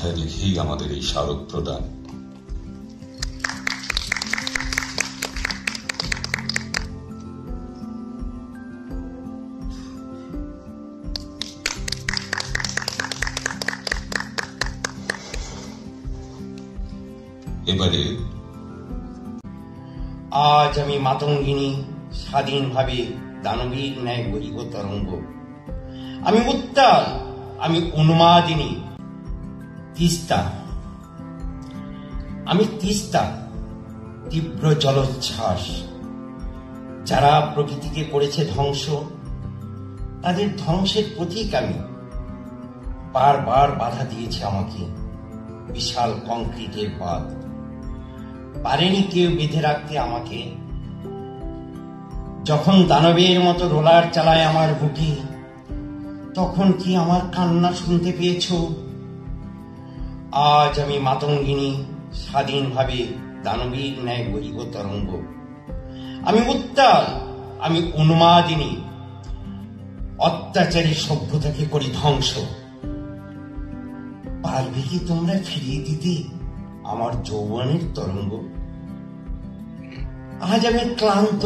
মাথায় রেখেই আমাদের এই স্মারক প্রদান। এবারে আজ আমি মাতঙ্গিনী, স্বাধীনভাবে দানবীর ন্যায় বহিব তরঙ্গ। আমি উত্তাল, আমি উন্মাদিনী, তিস্তা। আমি তিস্তা, তীব্র জলোচ্ছ্বাস। যারা প্রকৃতিকে করেছে ধ্বংস, তাদের ধ্বংসের প্রতীক আমি। বারবার বাধা দিয়েছে আমাকে বিশাল কংক্রিটের বাঁধ। পারেনি কেউ বেঁধে রাখতে আমাকে। যখন দানবের মতো রোলার চালায় আমার বুকে, তখন কি আমার কান্না শুনতে পেয়েছ? আজ আমি মাতঙ্গিনী, স্বাধীনভাবে দানবীর ন্যায় বহিব তরঙ্গ। আমি উত্তাল, আমি উন্মাদিনী, অত্যাচারী সভ্যতাকে করি ধ্বংস। পারবে কি তোমরা ফিরিয়ে দিতে আমার যৌবনের তরঙ্গ? আজ আমি ক্লান্ত,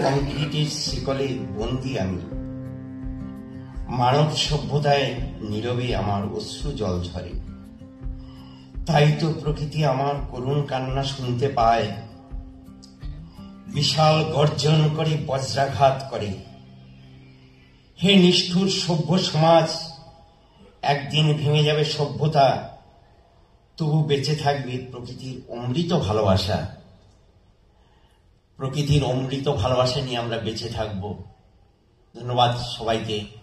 কংক্রিটের শিকলে বন্দী আমি। মানব সভ্যতায় নীরবে আমার অশ্রু জল ঝরে। তাই তো প্রকৃতি আমার করুণ কান্না শুনতে পায়। বিশাল গর্জন করে বজ্রাঘাত করে। হে নিষ্ঠুর সভ্য সমাজ, একদিন ভেঙে যাবে সভ্যতা, তবু বেঁচে থাকবে প্রকৃতির অমৃত ভালোবাসা। প্রকৃতির অমৃত ভালোবাসা নিয়ে আমরা বেঁচে থাকব। ধন্যবাদ সবাইকে।